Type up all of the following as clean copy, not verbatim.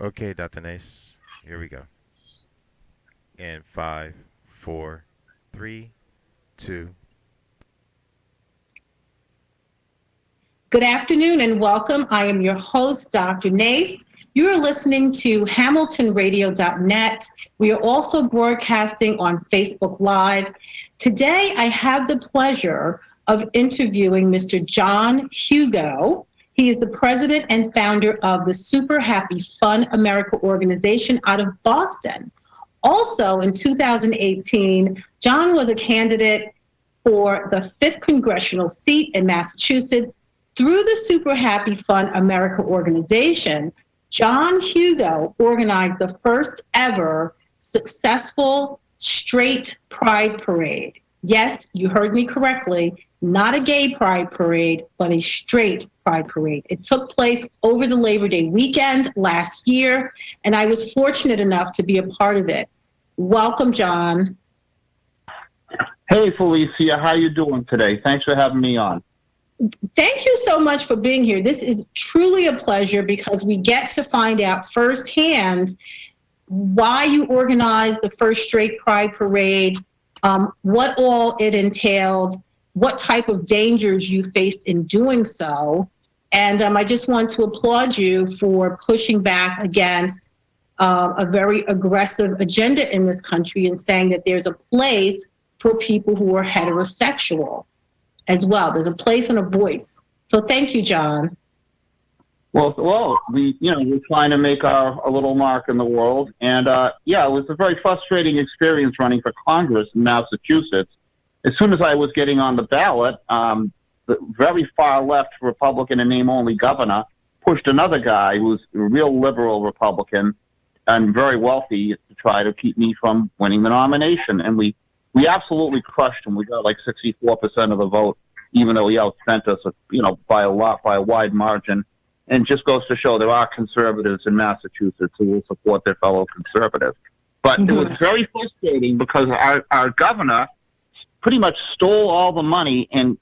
Okay, Dr. Nace, here we go. In five, four, three, two. Good afternoon and welcome. I am your host, Dr. Nace. You are listening to HamiltonRadio.net. We are also broadcasting on Facebook Live. Today, I have the pleasure of interviewing Mr. John Hugo. He is the president and founder of the Super Happy Fun America organization out of Boston. Also, in 2018, John was a candidate for the 5th congressional seat in Massachusetts. Through the Super Happy Fun America organization, John Hugo organized the first ever successful straight pride parade. Yes, you heard me correctly. Not a gay pride parade, but a straight pride parade. It took place over the Labor Day weekend last year, and I was fortunate enough to be a part of it. Welcome, John. Hey, Felicia, how you doing today? Thanks for having me on. Thank you so much for being here. This is truly a pleasure because we get to find out firsthand why you organized the first Straight Pride Parade, what all it entailed, what type of dangers you faced in doing so. And I just want to applaud you for pushing back against a very aggressive agenda in this country and saying that there's a place for people who are heterosexual as well. There's a place and a voice. So thank you, John. Well, we're trying to make a little mark in the world, and it was a very frustrating experience running for Congress in Massachusetts. As soon as I was getting on the ballot, the very far left Republican and name only governor pushed another guy who was a real liberal Republican and very wealthy to try to keep me from winning the nomination, and we absolutely crushed him. We got like 64% of the vote, even though he outspent us, by a wide margin. And just goes to show there are conservatives in Massachusetts who will support their fellow conservatives. But It was very frustrating because our governor pretty much stole all the money and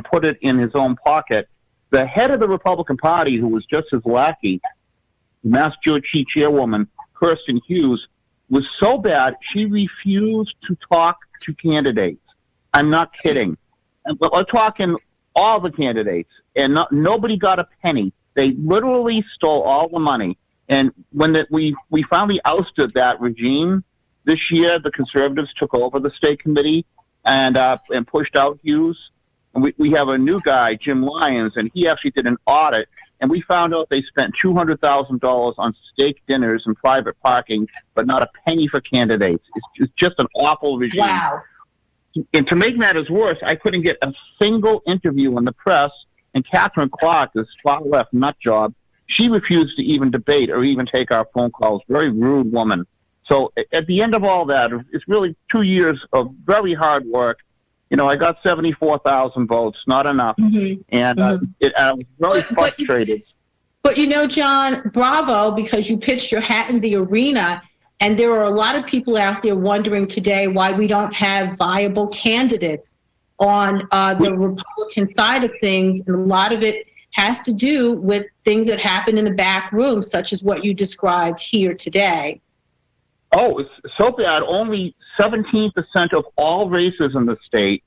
put it in his own pocket. The head of the Republican Party, who was just his lackey, Mass GOP chairwoman, Kirsten Hughes, was so bad, she refused to talk to candidates. I'm not kidding. But we're talking all the candidates, and nobody got a penny. They literally stole all the money. And when we finally ousted that regime this year, the conservatives took over the state committee and pushed out Hughes. And we have a new guy, Jim Lyons, and he actually did an audit. And we found out they spent $200,000 on steak dinners and private parking, but not a penny for candidates. It's just an awful regime. Wow. And to make matters worse, I couldn't get a single interview in the press. And Catherine Clark, this far-left nut job, she refused to even debate or even take our phone calls. Very rude woman. So at the end of all that, it's really 2 years of very hard work. I got 74,000 votes, not enough. And I was very frustrated. But John, bravo, because you pitched your hat in the arena. And there are a lot of people out there wondering today why we don't have viable candidates on the Republican side of things. And a lot of it has to do with things that happen in the back room, such as what you described here today. Oh, it's so bad. Only 17% of all races in the state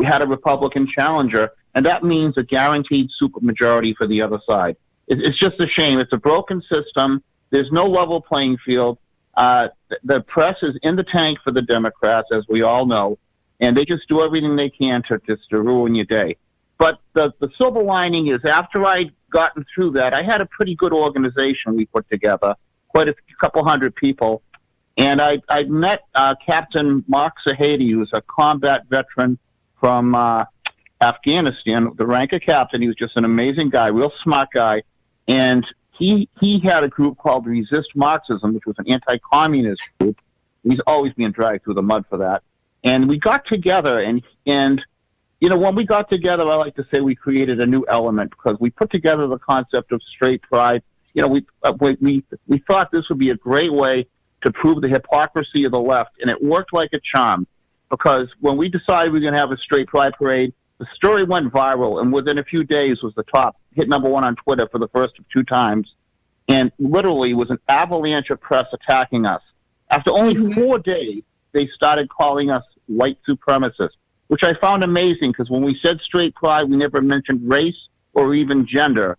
had a Republican challenger, and that means a guaranteed supermajority for the other side. It's just a shame. It's a broken system. There's no level playing field. The press is in the tank for the Democrats, as we all know, and they just do everything they can to ruin your day. But the silver lining is after I'd gotten through that, I had a pretty good organization we put together, quite a couple hundred people. And I met Captain Mark Sahadi, who's a combat veteran from Afghanistan, the rank of captain. He was just an amazing guy, real smart guy. And he had a group called Resist Marxism, which was an anti-communist group. He's always being dragged through the mud for that. And we got together, and when we got together, I like to say we created a new element because we put together the concept of straight pride. We thought this would be a great way to prove the hypocrisy of the left, and it worked like a charm because when we decided we were going to have a straight pride parade, the story went viral, and within a few days was the top, hit number one on Twitter for the first of 2 times. and literally was an avalanche of press attacking us. After only 4 days, they started calling us white supremacists, which I found amazing because when we said straight pride, we never mentioned race or even gender.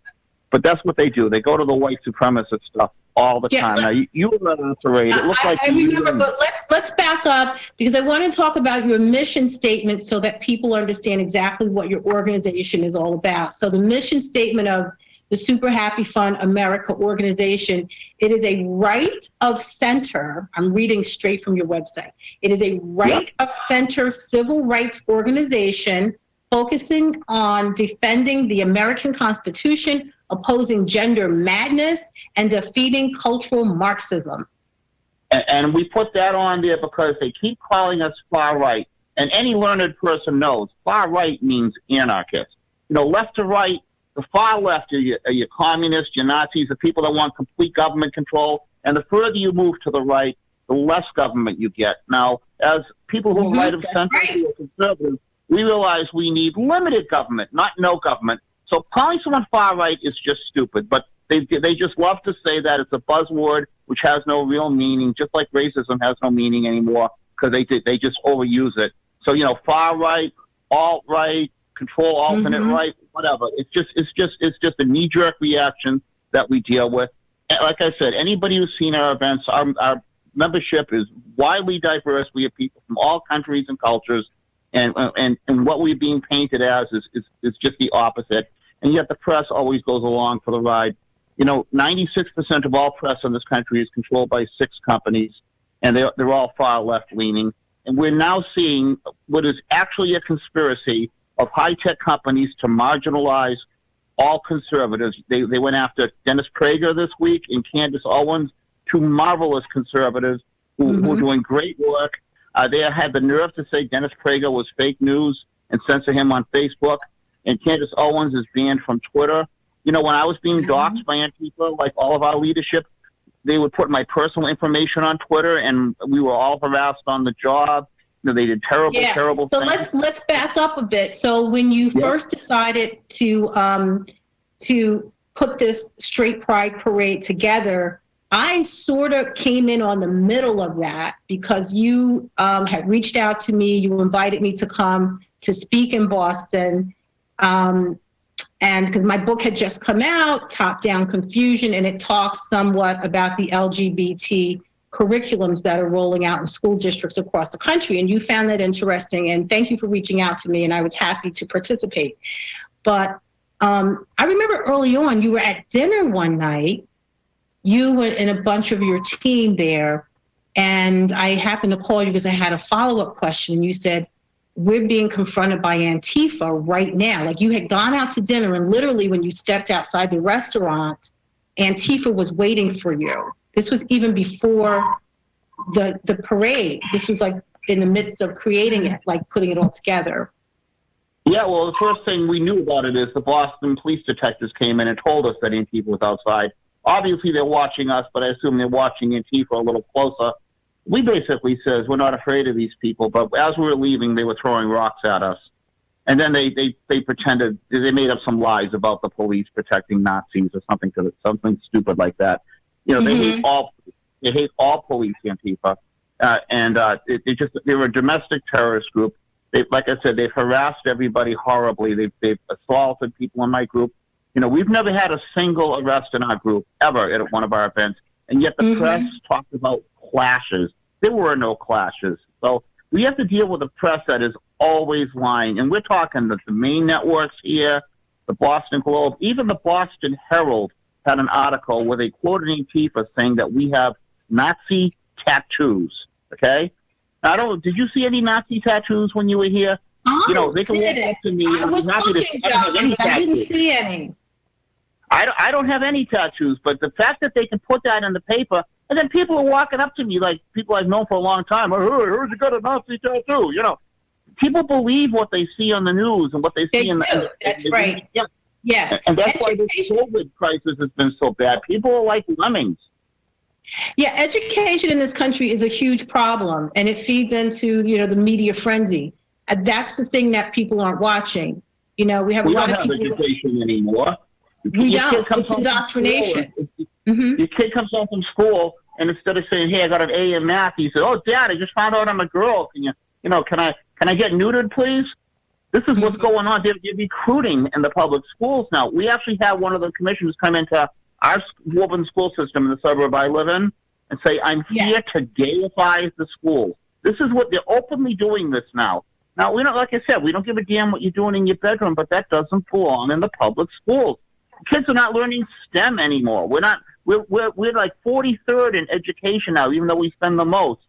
But that's what they do. They go to the white supremacist stuff all the time. Now, you were on parade. It looked like I remember, but let's back up because I want to talk about your mission statement so that people understand exactly what your organization is all about. So the mission statement of the Super Happy Fun America organization, it is a right of center. I'm reading straight from your website. It is a right of center civil rights organization focusing on defending the American Constitution, opposing gender madness, and defeating cultural Marxism. And we put that on there because they keep calling us far right. And any learned person knows far right means anarchist. Left to right, the far left are your communists, your Nazis, the people that want complete government control. And the further you move to the right, the less government you get. Now, as people who are right of center or conservatives, we realize we need limited government, not no government. So calling someone far right is just stupid. But they just love to say that it's a buzzword which has no real meaning, just like racism has no meaning anymore because they just overuse it. So far right, alt right, control alternate right, whatever. It's just a knee jerk reaction that we deal with. And like I said, anybody who's seen our events, our membership is widely diverse. We have people from all countries and cultures, and what we're being painted as is just the opposite. And yet the press always goes along for the ride. 96% of all press in this country is controlled by 6 companies, and they're all far left leaning. And we're now seeing what is actually a conspiracy of high-tech companies to marginalize all conservatives. They went after Dennis Prager this week and Candace Owens, 2 marvelous conservatives who are doing great work. They had the nerve to say Dennis Prager was fake news and censor him on Facebook. And Candace Owens is banned from Twitter. When I was being doxxed by Antifa, like all of our leadership, they would put my personal information on Twitter, and we were all harassed on the job. They did terrible so things. So let's back up a bit. So when you first decided to put this straight pride parade together, I sort of came in on the middle of that because you had reached out to me. You invited me to come to speak in Boston. And because my book had just come out, Top Down Confusion, and it talks somewhat about the LGBT curriculums that are rolling out in school districts across the country. And you found that interesting. And thank you for reaching out to me. And I was happy to participate. But I remember early on, you were at dinner one night, you and a bunch of your team there. And I happened to call you because I had a follow-up question. And you said, we're being confronted by Antifa right now. Like you had gone out to dinner and literally when you stepped outside the restaurant, Antifa was waiting for you. This was even before the parade. This was like in the midst of creating it, like putting it all together. Yeah, well, the first thing we knew about it is the Boston police detectives came in and told us that Antifa was outside. Obviously, they're watching us, but I assume they're watching Antifa a little closer. We basically says we're not afraid of these people, but as we were leaving, they were throwing rocks at us. And then they pretended, they made up some lies about the police protecting Nazis or something stupid like that. They hate all police, Antifa. They were a domestic terrorist group. Like I said, they've harassed everybody horribly. They've assaulted people in my group. We've never had a single arrest in our group ever at one of our events. And yet the press talked about clashes. There were no clashes. So we have to deal with a press that is always lying. And we're talking the main networks here, the Boston Globe, even the Boston Herald had an article where they quoted Antifa saying that we have Nazi tattoos. Okay? Now, did you see any Nazi tattoos when you were here? They can walk up to me. I was looking, John, but I didn't see any. I don't have any tattoos, but the fact that they can put that in the paper, and then people are walking up to me, like people I've known for a long time, I heard you got a Nazi tattoo, People believe what they see on the news and what they see in the... That's right. Yeah. And that's why this COVID crisis has been so bad. People are like lemmings. Yeah, education in this country is a huge problem, and it feeds into, the media frenzy. That's the thing that people aren't watching. We have a lot of people... We don't have education anymore. We don't. It's indoctrination. Mm-hmm. Your kid comes home from school, and instead of saying, "Hey, I got an A in math," he said, "Oh, Dad, I just found out I'm a girl. Can I get neutered, please?" This is what's going on. They're recruiting in the public schools now. We actually had one of the commissioners come into our Woburn school system in the suburb I live in and say, "I'm here to gayify the schools." This is what they're openly doing this now. Now, we don't, like I said, we don't give a damn what you're doing in your bedroom, but that doesn't belong in the public schools. Kids are not learning STEM anymore. We're like 43rd in education now, even though we spend the most.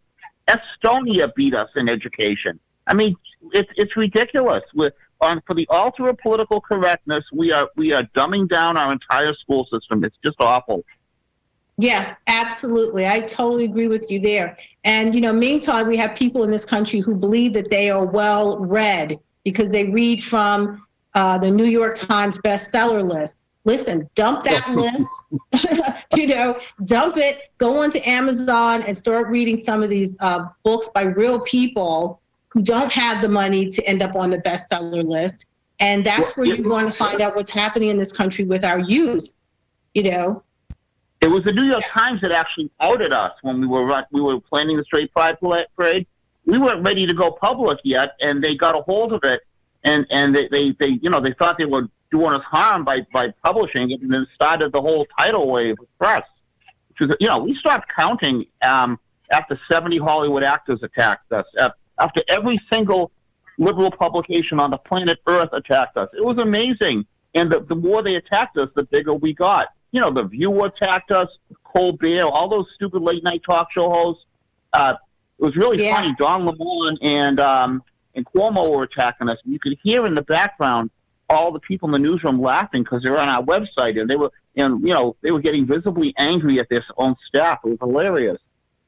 Estonia beat us in education. I mean, it's ridiculous. For the altar of political correctness, we are dumbing down our entire school system. It's just awful. Yeah, absolutely. I totally agree with you there. And, meantime, we have people in this country who believe that they are well read because they read from the New York Times bestseller list. Listen, dump that list, dump it, go onto Amazon and start reading some of these books by real people who don't have the money to end up on the bestseller list. And that's where you're going to find out what's happening in this country with our youth, It was the New York Times that actually outed us when we were planning the Straight Pride Parade. We weren't ready to go public yet, and they got a hold of it, and they thought they were doing us harm by publishing it, and then started the whole tidal wave of press. Which is, we stopped counting after 70 Hollywood actors attacked us. After every single liberal publication on the planet Earth attacked us. It was amazing, and the more they attacked us, the bigger we got. The View attacked us, Colbert, all those stupid late-night talk show hosts. It was really funny. Don Lemon and Cuomo were attacking us. You could hear in the background all the people in the newsroom laughing because they were on our website, and they were getting visibly angry at their own staff. It was hilarious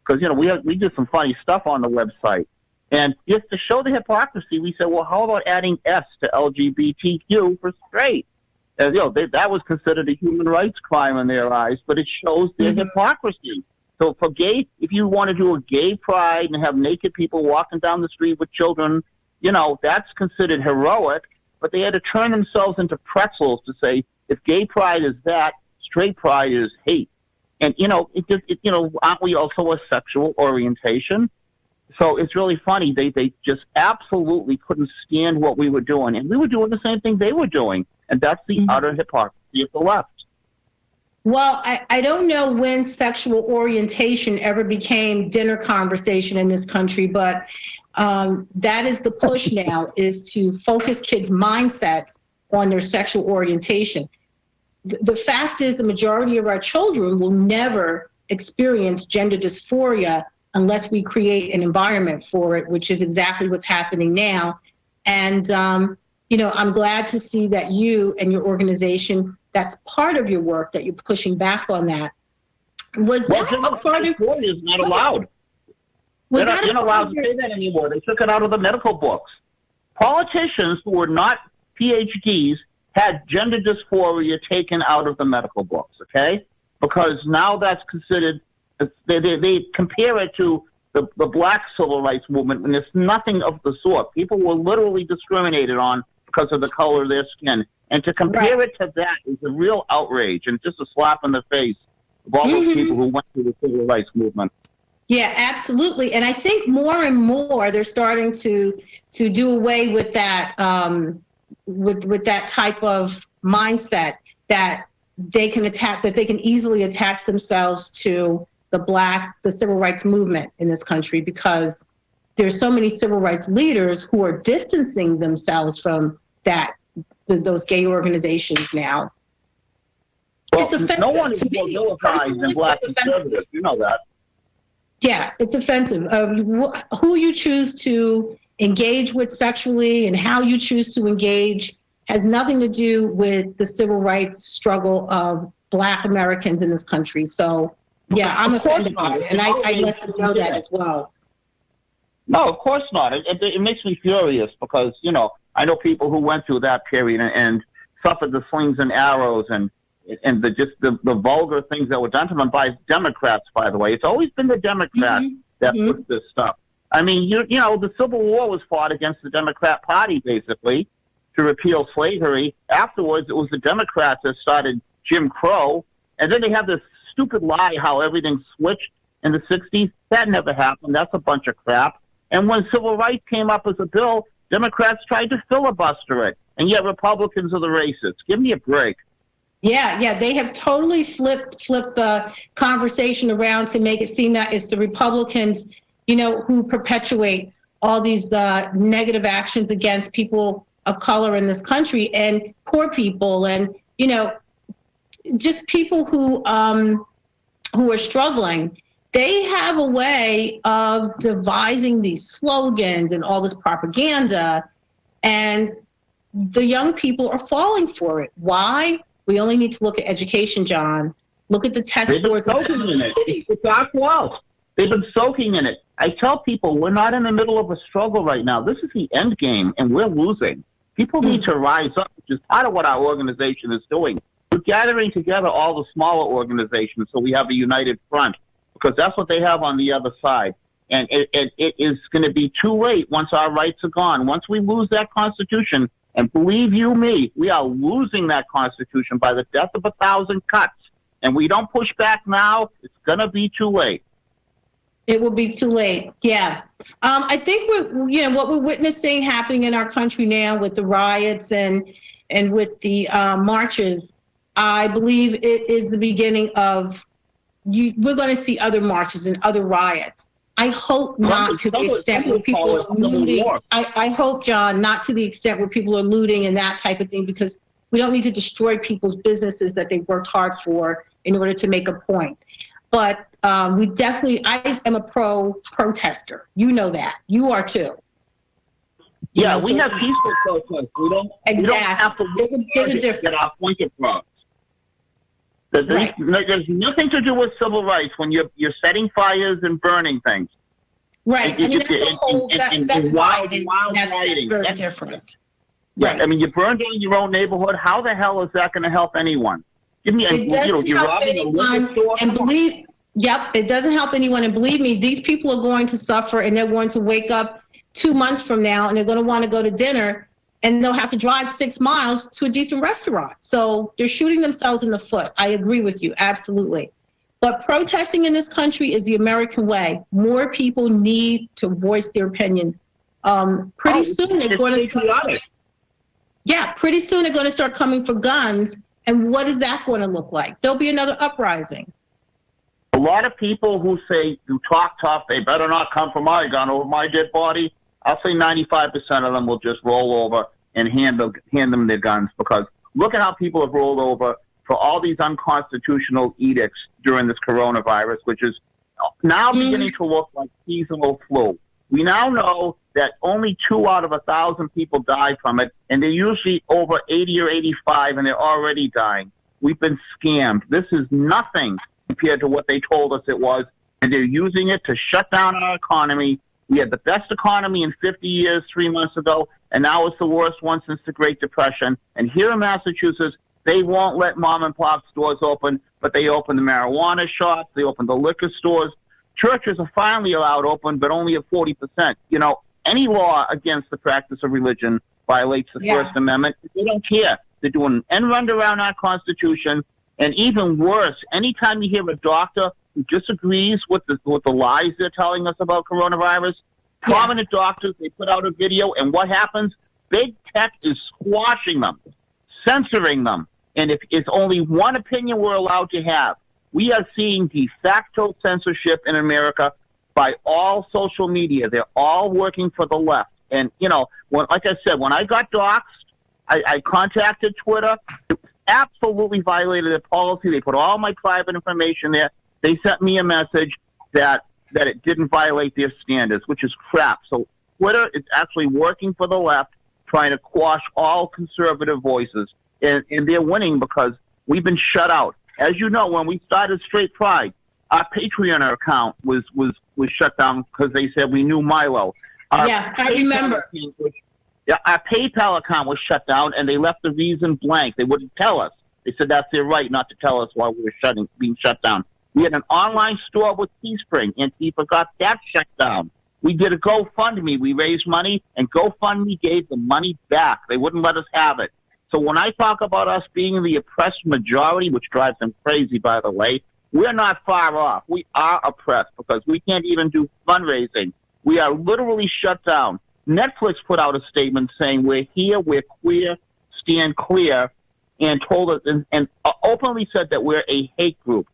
because we did some funny stuff on the website, and just to show the hypocrisy, we said, well, how about adding S to LGBTQ for straight? That was considered a human rights crime in their eyes, but it shows their hypocrisy. So for gay, if you want to do a gay pride and have naked people walking down the street with children, that's considered heroic, but they had to turn themselves into pretzels to say, if gay pride is that, straight pride is hate. And, aren't we also a sexual orientation? So it's really funny. They just absolutely couldn't stand what we were doing. And we were doing the same thing they were doing. And that's the utter hypocrisy of the left. Well, I don't know when sexual orientation ever became dinner conversation in this country, but that is the push now, is to focus kids' mindsets on their sexual orientation. The fact is the majority of our children will never experience gender dysphoria unless we create an environment for it, which is exactly what's happening now. And, I'm glad to see that you and your organization, that's part of your work, that you're pushing back on that. Was that a part of... Dysphoria is not allowed. They're not allowed to say that anymore. They took it out of the medical books. Politicians who were not PhDs had gender dysphoria taken out of the medical books, okay? Because now that's considered... They compare it to the black civil rights movement, and it's nothing of the sort. People were literally discriminated on because of the color of their skin. And to compare it to that is a real outrage and just a slap in the face of all those people who went through the civil rights movement. Yeah, absolutely. And I think more and more they're starting to do away with that with that type of mindset that they can easily attach themselves to the civil rights movement in this country, because there's so many civil rights leaders who are distancing themselves from those gay organizations now. Well, it's offensive. No one is to more me, vilified than black conservatives. You know that. Yeah, it's offensive. Who you choose to engage with sexually and how you choose to engage has nothing to do with the civil rights struggle of Black Americans in this country. So, yeah, I'm offended by it, and I let them know that as well. No, of course not. It makes me furious because, I know people who went through that period and suffered the slings and arrows and the vulgar things that were done to them by Democrats, by the way. It's always been the Democrats that put this stuff. I mean, the Civil War was fought against the Democrat Party, basically, to repeal slavery. Afterwards, it was the Democrats that started Jim Crow. And then they have this stupid lie how everything switched in the 60s. That never happened. That's a bunch of crap. And when civil rights came up as a bill, Democrats tried to filibuster it. And yet Republicans are the racists. Give me a break. Yeah, they have totally flipped the conversation around to make it seem that it's the Republicans, who perpetuate all these negative actions against people of color in this country and poor people and, just people who are struggling. They have a way of devising these slogans and all this propaganda, and the young people are falling for it. Why? We only need to look at education, John. Look at the test scores. They've been soaking in it. It's our fault. They've been soaking in it. I tell people we're not in the middle of a struggle right now. This is the end game, and we're losing. People need to rise up, which is part of what our organization is doing. We're gathering together all the smaller organizations so we have a united front, because that's what they have on the other side. And it is going to be too late once our rights are gone. Once we lose that Constitution, and believe you me, we are losing that Constitution by the death of 1,000 cuts. And we don't push back now, it's going to be too late. It will be too late. Yeah. I think what we're witnessing happening in our country now with the riots and with the marches, I believe it is the beginning of we're going to see other marches and other riots. I hope not to the extent where people are looting. I hope, John, not to the extent where people are looting and that type of thing, because we don't need to destroy people's businesses that they've worked hard for in order to make a point. But I am a protester. You know that. You are too. Yeah, we have peaceful protests. We don't have to there's a difference. Get our point across. There's nothing to do with civil rights when you're setting fires and burning things. Right. That's wild rioting. That's very different. Yeah, right. I mean, you burn down your own neighborhood. How the hell is that going to help anyone? Give me it doesn't help anyone. And believe me, these people are going to suffer, and they're going to wake up 2 months from now, and they're going to want to go to dinner, and they'll have to drive 6 miles to a decent restaurant. So they're shooting themselves in the foot. I agree with you, absolutely. But protesting in this country is the American way. More people need to voice their opinions. Pretty soon they're going to start coming for guns. And what is that going to look like? There'll be another uprising. A lot of people who talk tough, they better not come for my gun over my dead body. I'll say 95% of them will just roll over and hand them their guns, because look at how people have rolled over for all these unconstitutional edicts during this coronavirus, which is now beginning to look like seasonal flu. We now know that only 2 out of 1,000 people die from it, and they're usually over 80 or 85, and they're already dying. We've been scammed. This is nothing compared to what they told us it was, and they're using it to shut down our economy. We had the best economy in 50 years 3 months ago, and now it's the worst one since the Great Depression. And here in Massachusetts, they won't let mom-and-pop stores open, but they open the marijuana shops, they open the liquor stores. Churches are finally allowed open, but only at 40%. Any law against the practice of religion violates the First Amendment. They don't care. They're doing an end run around our Constitution. And even worse, anytime you hear a doctor who disagrees with the lies they're telling us about coronavirus, prominent doctors, they put out a video, and what happens? Big tech is squashing them, censoring them. And if it's only one opinion we're allowed to have, we are seeing de facto censorship in America by all social media. They're all working for the left. And, like I said, when I got doxxed, I contacted Twitter. It absolutely violated their policy. They put all my private information there. They sent me a message that it didn't violate their standards, which is crap. So Twitter is actually working for the left, trying to quash all conservative voices. And they're winning because we've been shut out. As you know, when we started Straight Pride, our Patreon account was shut down because they said we knew Milo. I remember. Our PayPal account was shut down, and they left the reason blank. They wouldn't tell us. They said that's their right not to tell us why we were being shut down. We had an online store with Teespring, and people got that shut down. We did a GoFundMe. We raised money, and GoFundMe gave the money back. They wouldn't let us have it. So when I talk about us being the oppressed majority, which drives them crazy, by the way, we're not far off. We are oppressed because we can't even do fundraising. We are literally shut down. Netflix put out a statement saying we're here, we're queer, stand clear, and told us and openly said that we're a hate group.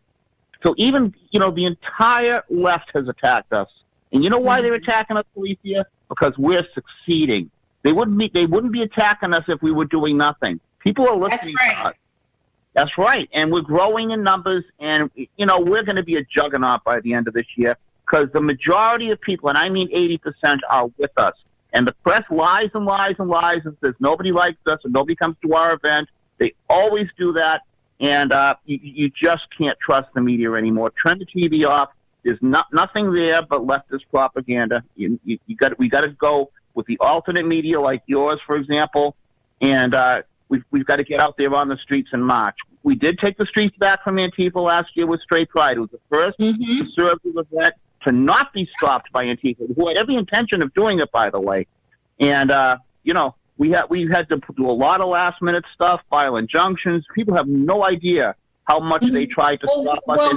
So even, the entire left has attacked us. And you know why they're attacking us, Felicia? Because we're succeeding. They wouldn't be attacking us if we were doing nothing. People are listening to us. That's right. And we're growing in numbers, and, we're going to be a juggernaut by the end of this year because the majority of people, and I mean 80%, are with us. And the press lies and lies and lies and says nobody likes us and nobody comes to our event. They always do that. And you just can't trust the media anymore. Turn the TV off. There's nothing there but leftist propaganda. We got to go with the alternate media like yours, for example, and we've got to get out there on the streets and march. We did take the streets back from Antifa last year with Straight Pride. It was the first conservative event to not be stopped by Antifa, who had every intention of doing it, by the way. And we had to do a lot of last minute stuff, file injunctions. People have no idea how much they tried to stop us.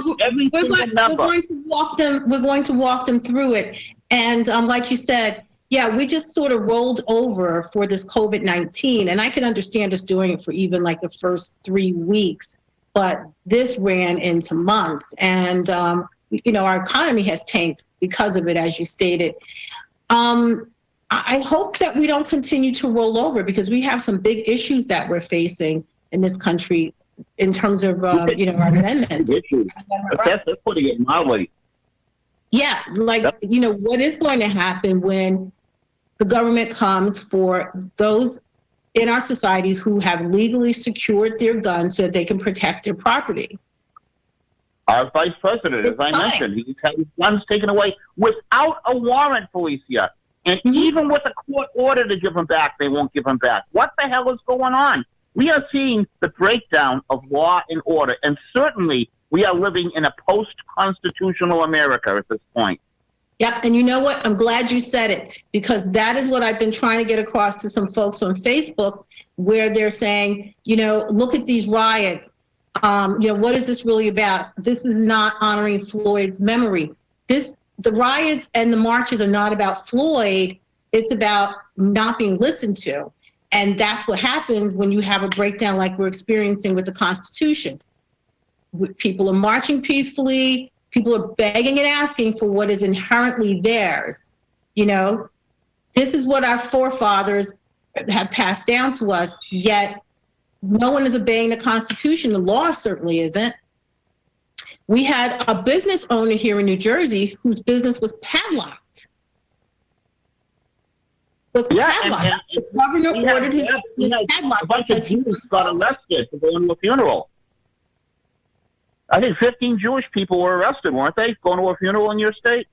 We're going to walk them through it. And like you said, we just sort of rolled over for this COVID-19. And I can understand us doing it for even like the first 3 weeks. But this ran into months. And, our economy has tanked because of it, as you stated. I hope that we don't continue to roll over because we have some big issues that we're facing in this country in terms of, our amendments. That's putting it mildly. Yeah, what is going to happen when the government comes for those in our society who have legally secured their guns so that they can protect their property? Our vice president, as I mentioned, he's had his guns taken away without a warrant, Felicia. And even with a court order to give them back, they won't give them back. What the hell is going on? We are seeing the breakdown of law and order, and certainly we are living in a post-constitutional America at this point. Yep, and you know what? I'm glad you said it, because that is what I've been trying to get across to some folks on Facebook, where they're saying, look at these riots. What is this really about? This is not honoring Floyd's memory. The riots and the marches are not about Floyd. It's about not being listened to. And that's what happens when you have a breakdown like we're experiencing with the Constitution. People are marching peacefully. People are begging and asking for what is inherently theirs. This is what our forefathers have passed down to us, yet no one is obeying the Constitution. The law certainly isn't. We had a business owner here in New Jersey whose business was padlocked. And the governor ordered his business padlocked. A bunch of Jews got arrested for going to a funeral. I think 15 Jewish people were arrested, weren't they, going to a funeral in your state?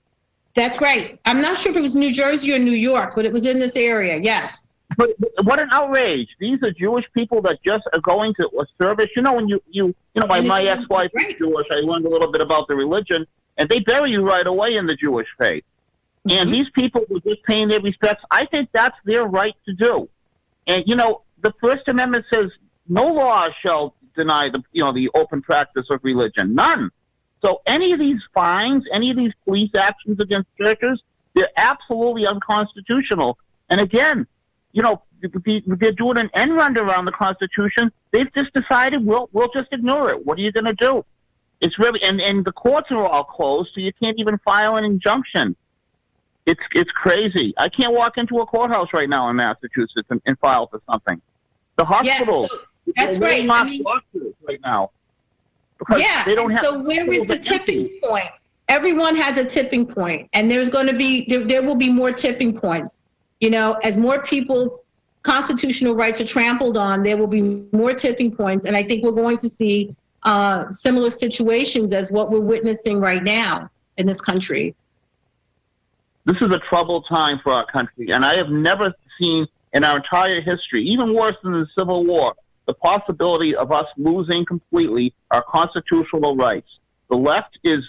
That's right. I'm not sure if it was New Jersey or New York, but it was in this area, yes. But what an outrage. These are Jewish people that just are going to a service. My ex-wife is Jewish. I learned a little bit about the religion, and they bury you right away in the Jewish faith. And these people were just paying their respects. I think that's their right to do. And, the First Amendment says no law shall deny the open practice of religion. None. So any of these fines, any of these police actions against churches, they're absolutely unconstitutional. And again, they're doing an end run around the Constitution. They've just decided we'll just ignore it. What are you going to do? It's really and the courts are all closed, so you can't even file an injunction. It's crazy. I can't walk into a courthouse right now in Massachusetts and file for something. The hospitals, that's right. Doctors right now. They don't have. So where is the tipping point? Everyone has a tipping point, and there will be more tipping points. As more people's constitutional rights are trampled on, there will be more tipping points. And I think we're going to see similar situations as what we're witnessing right now in this country. This is a troubled time for our country. And I have never seen in our entire history, even worse than the Civil War, the possibility of us losing completely our constitutional rights. The left is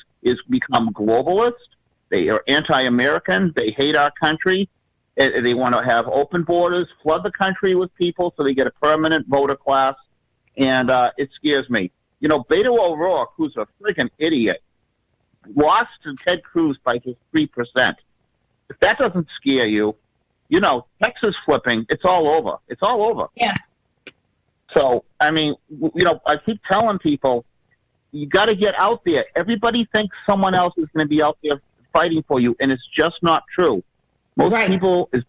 become globalist. They are anti-American. They hate our country. They want to have open borders, flood the country with people so they get a permanent voter class, and it scares me. Beto O'Rourke, who's a freaking idiot, lost to Ted Cruz by just 3%. If that doesn't scare you, Texas flipping, it's all over. It's all over. Yeah. So, I mean, I keep telling people, you got to get out there. Everybody thinks someone else is going to be out there fighting for you, and it's just not true. Most people, as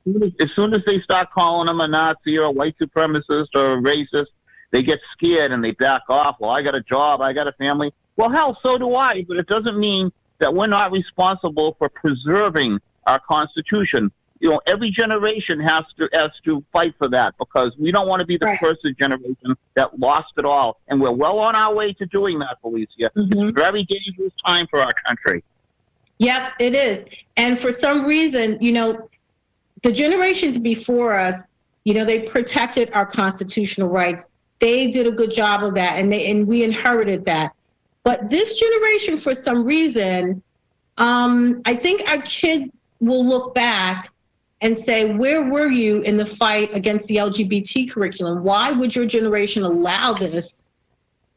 soon as they start calling them a Nazi or a white supremacist or a racist, they get scared and they back off. Well, I got a job, I got a family. Well, hell, so do I, but it doesn't mean that we're not responsible for preserving our Constitution. Every generation has to fight for that, because we don't want to be the first generation that lost it all. And we're well on our way to doing that, Felicia. It's a very dangerous time for our country. Yep, it is. And for some reason, the generations before us, they protected our constitutional rights. They did a good job of that, and we inherited that. But this generation, for some reason, I think our kids will look back and say, where were you in the fight against the LGBT curriculum? Why would your generation allow this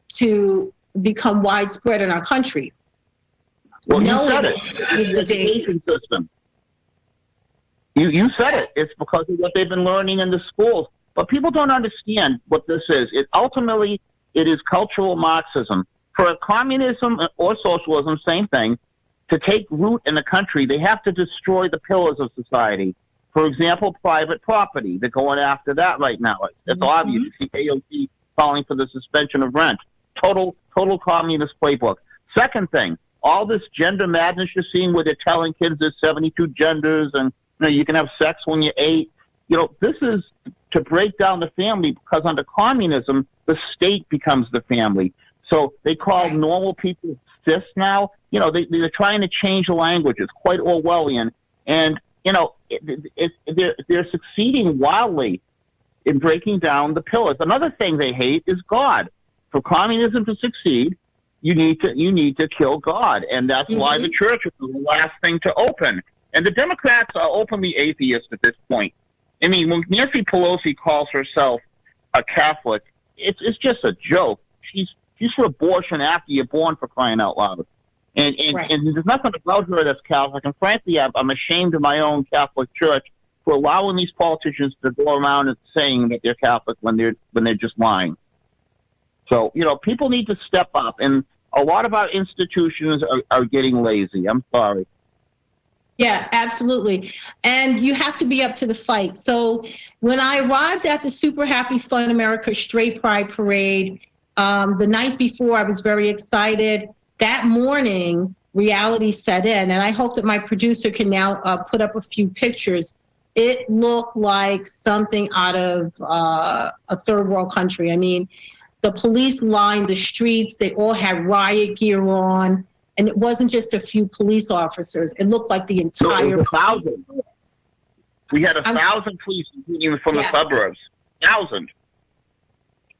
to become widespread in our country? Well, you said it. The education system. You said it. It's because of what they've been learning in the schools. But people don't understand what this is. Ultimately, it is cultural Marxism. For communism or socialism, same thing. To take root in the country, they have to destroy the pillars of society. For example, private property. They're going after that right now. It's obvious. You see AOC calling for the suspension of rent. Total communist playbook. Second thing, all this gender madness you're seeing where they're telling kids there's 72 genders and you can have sex when you're 8. This is to break down the family, because under communism, the state becomes the family. So they call normal people cis now. They're trying to change the language. It's quite Orwellian. And, they're succeeding wildly in breaking down the pillars. Another thing they hate is God. For communism to succeed, you need to kill God. And that's why the church is the last thing to open. And the Democrats are openly atheist at this point. I mean, when Nancy Pelosi calls herself a Catholic, it's just a joke. She's for abortion after you're born, for crying out loud. And there's nothing about her that's Catholic. And frankly, I'm ashamed of my own Catholic church for allowing these politicians to go around and saying that they're Catholic when they're just lying. So, people need to step up. And a lot of our institutions are getting lazy. I'm sorry. Yeah, absolutely. And you have to be up to the fight. So when I arrived at the Super Happy Fun America Straight Pride Parade, the night before, I was very excited. That morning, reality set in, and I hope that my producer can now put up a few pictures. It looked like something out of a third world country. I mean, the police lined the streets. They all had riot gear on. And it wasn't just a few police officers. It looked like the entire... It was 1,000. We had 1,000 police, even from the suburbs. 1,000.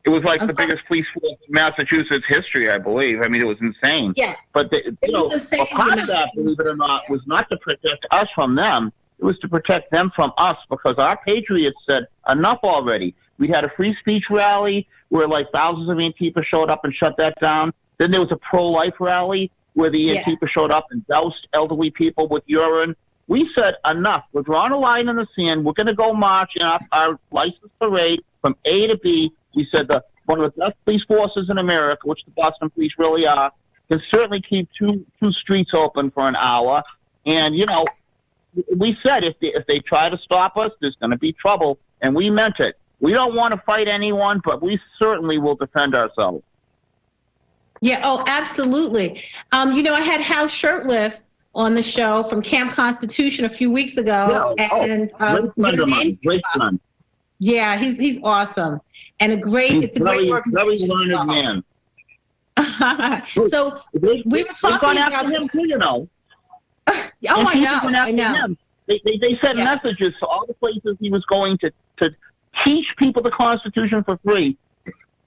It was like the biggest police force in Massachusetts history, I believe. I mean, it was insane. Yeah. But a part of that, believe it or not, was not to protect us from them. It was to protect them from us, because our patriots said, enough already. We had a free speech rally where like thousands of Antifa showed up and shut that down. Then there was a pro-life rally where the Antifa showed up and doused elderly people with urine. We said, enough. We're drawing a line in the sand. We're going to go march in our licensed parade from A to B. We said that one of the best police forces in America, which the Boston police really are, can certainly keep two streets open for an hour. And, we said if they try to stop us, there's going to be trouble. And we meant it. We don't want to fight anyone, but we certainly will defend ourselves. Yeah, oh, absolutely. I had Hal Shurtleff on the show from Camp Constitution a few weeks ago. Great friend. Yeah, he's awesome. And it's a great organization. Very learned man. So we were talking about him too, Oh, I know. They sent messages to all the places he was going to teach people the Constitution for free.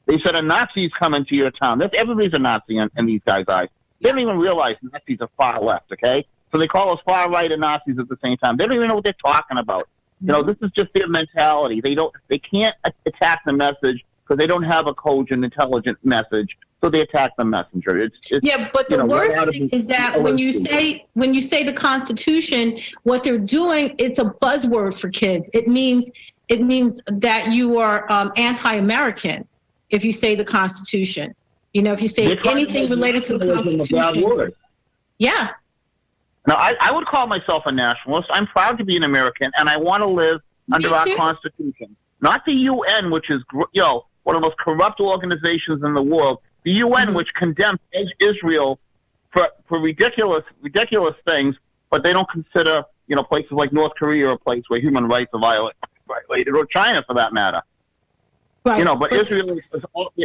They said a Nazi's coming to your town. Everybody's a Nazi in these guys' eyes. They don't even realize Nazis are far left, okay? So they call us far right and Nazis at the same time. They don't even know what they're talking about. This is just their mentality. They can't attack the message because they don't have a cogent, intelligent message. so they attack the messenger. It's Yeah, but the right worst out of thing the is that when you say the Constitution, what they're doing, it's a buzzword for kids. It means that you are anti-American if you say the Constitution. If you They're say trying to anything make related to the nationalism a bad Constitution, word. yeah, Now, I would call myself a nationalist. I'm proud to be an American, and I want to live under me our too. Constitution. Not the UN, which is one of the most corrupt organizations in the world. The UN, which condemns Israel for ridiculous things, but they don't consider places like North Korea a place where human rights are violated, or China for that matter. Right. But Israel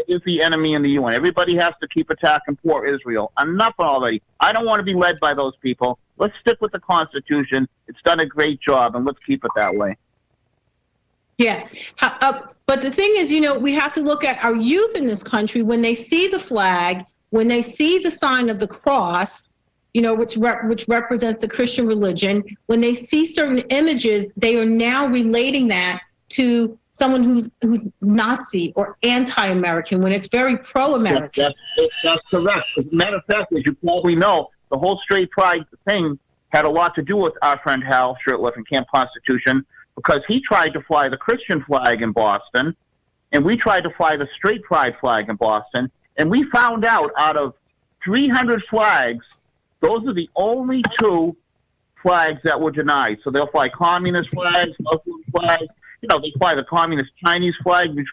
is the enemy in the UN. Everybody has to keep attacking poor Israel. Enough already. I don't want to be led by those people. Let's stick with the Constitution. It's done a great job, and let's keep it that way. Yeah. But the thing is, we have to look at our youth in this country when they see the flag, when they see the sign of the cross, which represents the Christian religion, when they see certain images, they are now relating that to someone who's Nazi or anti-American when it's very pro-American. That's correct. As a matter of fact, as you probably know, the whole straight pride thing had a lot to do with our friend Hal Shurtleff in Camp Constitution, because he tried to fly the Christian flag in Boston, and we tried to fly the straight pride flag in Boston, and we found out of 300 flags, those are the only two flags that were denied. So they'll fly communist flags, Muslim flags. They fly the communist Chinese flag, which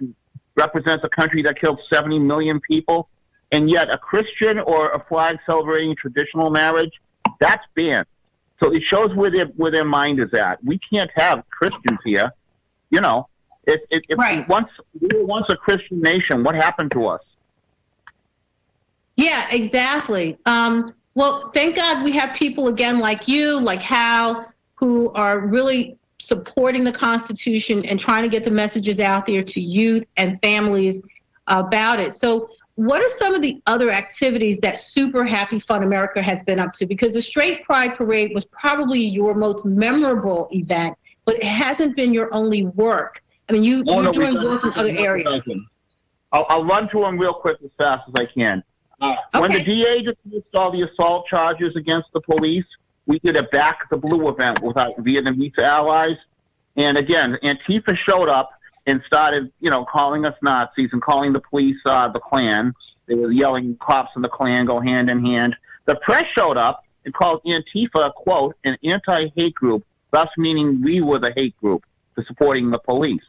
represents a country that killed 70 million people, and yet a Christian or a flag celebrating traditional marriage, that's banned. So it shows where their mind is at. We can't have Christians here. Right. We were once a Christian nation. What happened to us? Yeah, exactly. Well, thank God we have people again like you, like Hal, who are really supporting the Constitution and trying to get the messages out there to youth and families about it. So what are some of the other activities that Super Happy Fun America has been up to? Because the Straight Pride Parade was probably your most memorable event, but it hasn't been your only work. I mean, you're doing work in other areas. I'll run through them real quick as fast as I can. When the DA dismissed all the assault charges against the police, we did a Back the Blue event with our Vietnamese allies. And again, Antifa showed up and started, calling us Nazis and calling the police the Klan. They were yelling, cops and the Klan go hand in hand. The press showed up and called Antifa, quote, an anti-hate group, thus meaning we were the hate group for supporting the police.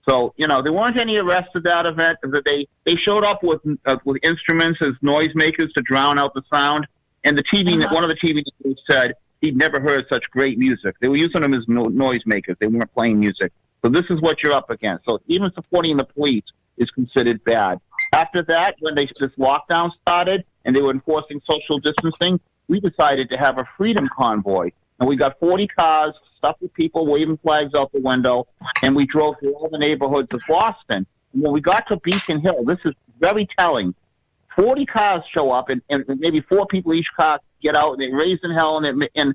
So, there weren't any arrests at that event. They showed up with instruments as noisemakers to drown out the sound. And one of the TV news said he'd never heard such great music. They were using them as noisemakers. They weren't playing music. So this is what you're up against. So even supporting the police is considered bad. After that, when this lockdown started and they were enforcing social distancing, we decided to have a freedom convoy. And we got 40 cars stuffed with people waving flags out the window, and we drove through all the neighborhoods of Boston. And when we got to Beacon Hill, this is very telling. 40 cars show up, and maybe 4 people each car get out, and they're raising hell, and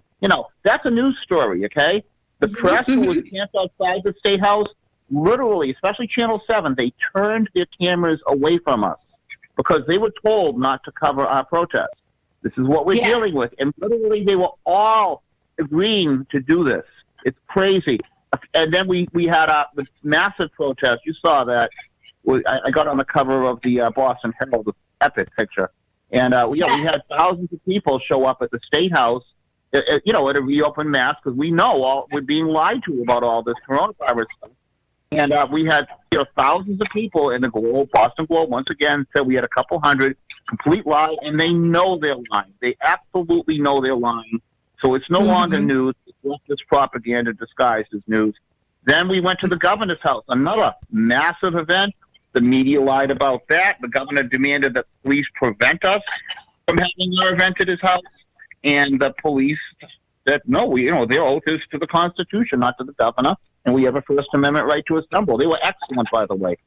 that's a news story, okay? The press who was camped outside the State House, literally, especially Channel 7, they turned their cameras away from us because they were told not to cover our protest. This is what we're dealing with. And literally, they were all agreeing to do this. It's crazy. And then we had this massive protest. You saw that. I got on the cover of the Boston Herald, this epic picture. And, we had thousands of people show up at the State House, at a reopened mass, because we know we're being lied to about all this coronavirus stuff. And we had thousands of people in the Boston Globe, once again, said we had a couple hundred, complete lie, and they know they're lying. They absolutely know they're lying. So it's no longer news. It's leftist propaganda disguised as news. Then we went to the governor's house, another massive event. The media lied about that. The governor demanded that police prevent us from having our event at his house. And the police said, no, their oath is to the Constitution, not to the governor. And we have a First Amendment right to assemble. They were excellent, by the way.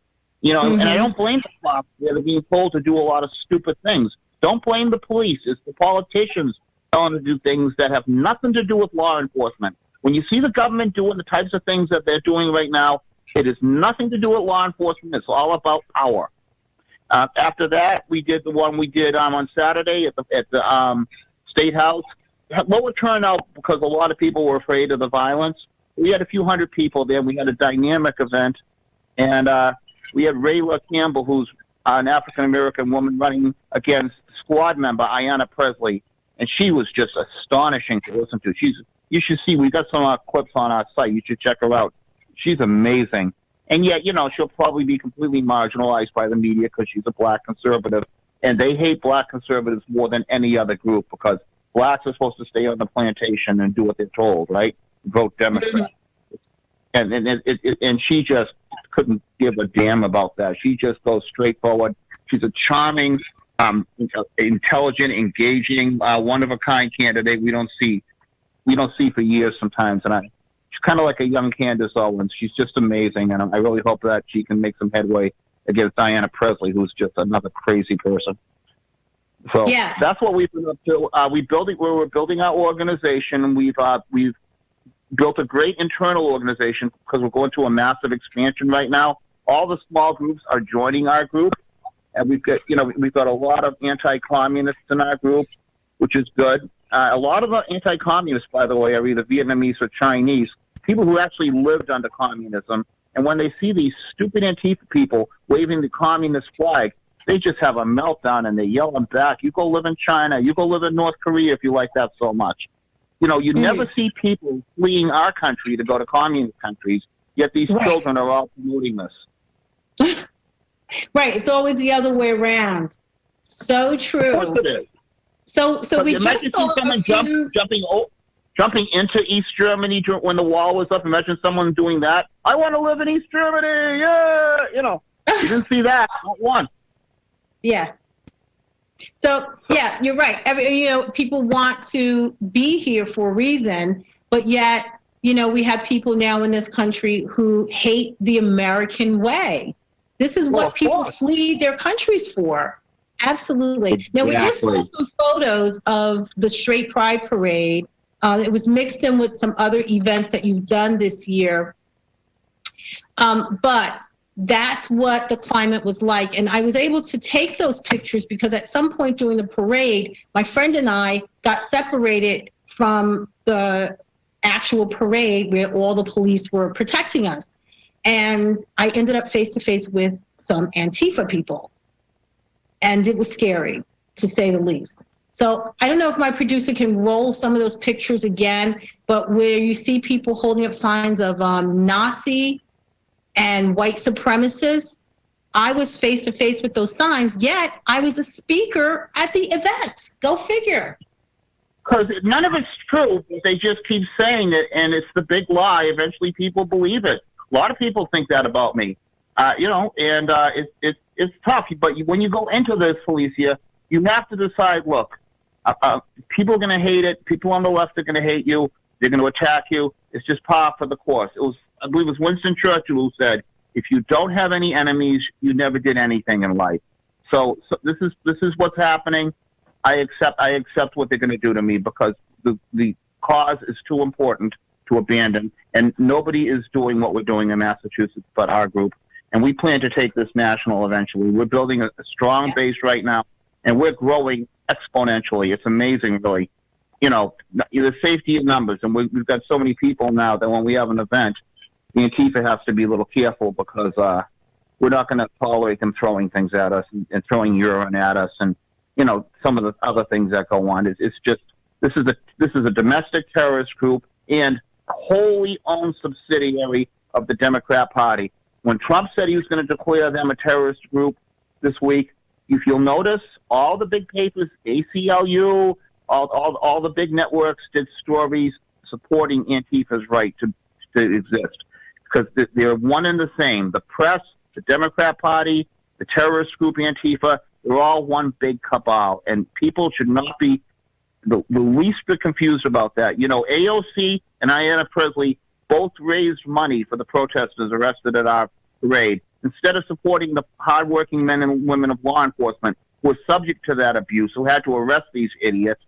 And I don't blame the cops. They're being told to do a lot of stupid things. Don't blame the police. It's the politicians telling them to do things that have nothing to do with law enforcement. When you see the government doing the types of things that they're doing right now, it has nothing to do with law enforcement. It's all about power. After that, we did the one we did on Saturday at the State House. Lower turnout because a lot of people were afraid of the violence. We had a few hundred people there. We had a dynamic event, and we had Rayla Campbell, who's an African-American woman running against squad member Ayanna Presley, and she was just astonishing to listen to. You should see, we got some clips on our site. You should check her out. She's amazing. And yet, she'll probably be completely marginalized by the media because she's a black conservative, and they hate black conservatives more than any other group because blacks are supposed to stay on the plantation and do what they're told, right? Vote Democrat. And she just couldn't give a damn about that. She just goes straight forward. She's a charming, intelligent, engaging, one-of-a-kind candidate we don't see for years sometimes. And she's kind of like a young Candace Owens. She's just amazing, and I really hope that she can make some headway against Ayanna Presley, who's just another crazy person. So that's what we've been up to. We're building our organization, and we've built a great internal organization because we're going through a massive expansion right now. All the small groups are joining our group, and we've got a lot of anti-communists in our group, which is good. A lot of the anti-communists, by the way, are either Vietnamese or Chinese, people who actually lived under communism. And when they see these stupid Antifa people waving the communist flag, they just have a meltdown and they yell them back. You go live in China. You go live in North Korea if you like that so much. You never see people fleeing our country to go to communist countries, yet these children are all promoting this. Right. It's always the other way around. So true. Of course it is. So we just saw someone jumping into East Germany when the wall was up. Imagine someone doing that. I want to live in East Germany. Yeah. You didn't see that. Not one. Yeah. So, yeah, you're right. People want to be here for a reason, but yet, we have people now in this country who hate the American way. This is what people flee their countries for. Absolutely. Exactly. Now, we just saw some photos of the Straight Pride Parade. It was mixed in with some other events that you've done this year. But that's what the climate was like. And I was able to take those pictures because at some point during the parade, my friend and I got separated from the actual parade where all the police were protecting us. And I ended up face to face with some Antifa people. And it was scary, to say the least. So I don't know if my producer can roll some of those pictures again, but where you see people holding up signs of Nazi and white supremacists, I was face to face with those signs, yet I was a speaker at the event. Go figure. Because none of it's true. They just keep saying it, and it's the big lie. Eventually people believe it. A lot of people think that about me, and it's tough. But when you go into this, Felicia, you have to decide, look, people are going to hate it. People on the left are going to hate you. They're going to attack you. It's just par for the course. I believe it was Winston Churchill who said, if you don't have any enemies, you never did anything in life. So this is what's happening. I accept what they're going to do to me because the cause is too important to abandon, and nobody is doing what we're doing in Massachusetts but our group. And we plan to take this national eventually. We're building a strong base right now, and we're growing exponentially. It's amazing, really. The safety in numbers, and we've got so many people now that when we have an event, the Antifa has to be a little careful because we're not going to tolerate them throwing things at us and throwing urine at us, and some of the other things that go on. It's just this is a domestic terrorist group and wholly owned subsidiary of the Democrat Party. When Trump said he was going to declare them a terrorist group this week, if you'll notice, all the big papers, ACLU, all the big networks did stories supporting Antifa's right to exist. Because they're one and the same. The press, the Democrat Party, the terrorist group Antifa, they're all one big cabal. And people should not be the least bit confused about that. AOC and Ayanna Presley both raised money for the protesters arrested at our parade. Instead of supporting the hardworking men and women of law enforcement who are subject to that abuse, who had to arrest these idiots,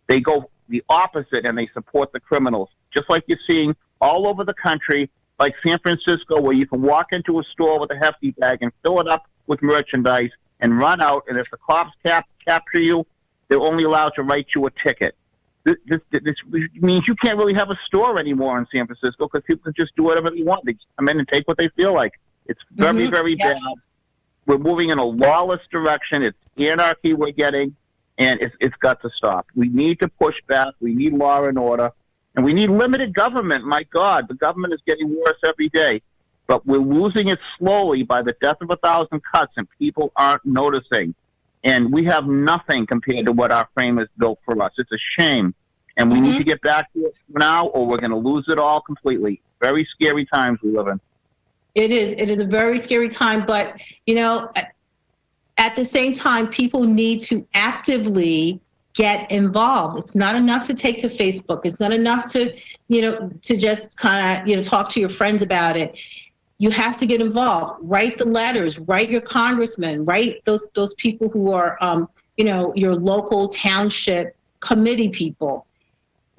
they go the opposite and they support the criminals. Just like you're seeing all over the country, like San Francisco, where you can walk into a store with a hefty bag and fill it up with merchandise and run out, and if the cops capture you, they're only allowed to write you a ticket. This means you can't really have a store anymore in San Francisco because people can just do whatever they want. They just come in and take what they feel like. It's very, very bad. We're moving in a lawless direction. It's anarchy we're getting, and it's got to stop. We need to push back. We need law and order, and we need limited government. My God, the government is getting worse every day, but we're losing it slowly by the death of 1,000 cuts, and people aren't noticing. And we have nothing compared to what our framers built for us. It's a shame. And we need to get back to it now, or we're going to lose it all completely. Very scary times we live in. It is. It is a very scary time. But, you know, at the same time, people need to actively get involved. It's not enough to take to Facebook. It's not enough to, to just kind of, talk to your friends about it. You have to get involved. Write the letters. Write your congressman. Write those people who are, your local township committee people.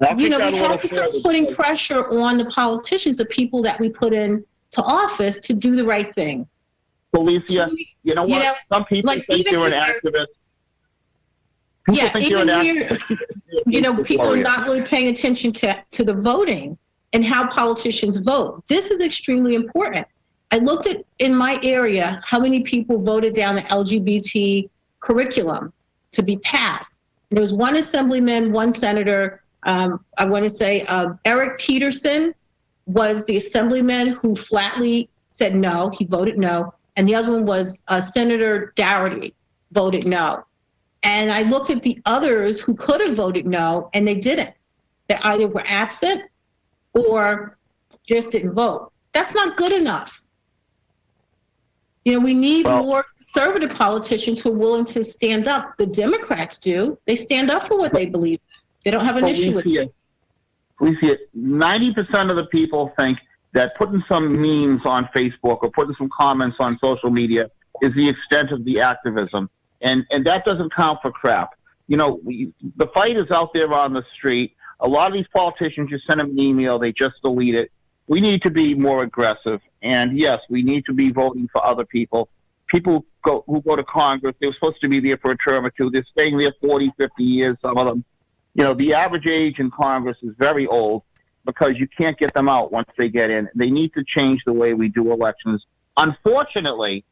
We have to start putting pressure on the politicians, the people that we put in to office, to do the right thing. Felicia, you know what? Some people think you're an activist. People think you're an activist. People are not really paying attention to the voting and how politicians vote. This is extremely important. I looked at, in my area, how many people voted down the LGBT curriculum to be passed. And there was one assemblyman, one senator, I want to say Eric Peterson was the assemblyman who flatly said no, he voted no. And the other one was Senator Dougherty, voted no. And I looked at the others who could have voted no, and they didn't. They either were absent or just didn't vote. That's not good enough. We need more conservative politicians who are willing to stand up. The Democrats do. They stand up for what they believe. They don't have an issue with it. We see it. 90% of the people think that putting some memes on Facebook or putting some comments on social media is the extent of the activism. And that doesn't count for crap. The fight is out there on the street. A lot of these politicians, you send them an email, they just delete it. We need to be more aggressive. And yes, we need to be voting for other people. People who go to Congress, they're supposed to be there for a term or two. They're staying there 40, 50 years, some of them. The average age in Congress is very old because you can't get them out once they get in. They need to change the way we do elections. Unfortunately,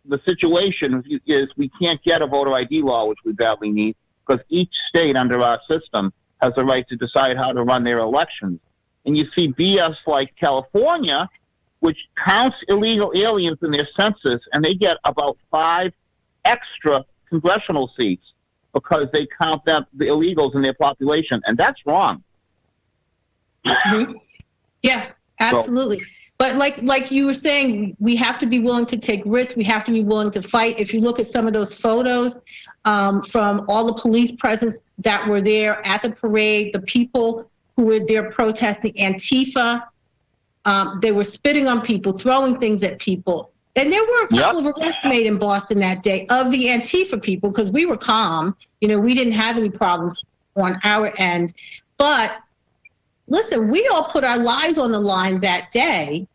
the situation is we can't get a voter ID law, which we badly need, because each state under our system has the right to decide how to run their elections. And you see BS like California, which counts illegal aliens in their census, and they get about 5 extra congressional seats because they count the illegals in their population, and that's wrong. Mm-hmm. Yeah, absolutely. But like you were saying, we have to be willing to take risks. We have to be willing to fight. If you look at some of those photos from all the police presence that were there at the parade, the people who were there protesting Antifa, they were spitting on people, throwing things at people. And there were a couple of arrests made in Boston that day of the Antifa people because we were calm. We didn't have any problems on our end. But listen, we all put our lives on the line that day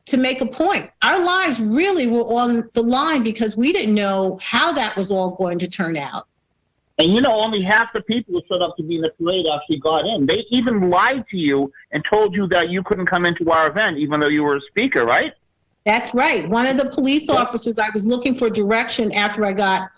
to make a point. Our lives really were on the line because we didn't know how that was all going to turn out. And only half the people who showed up to be in the parade actually got in. They even lied to you and told you that you couldn't come into our event even though you were a speaker, right? That's right. One of the police officers, I was looking for direction after I got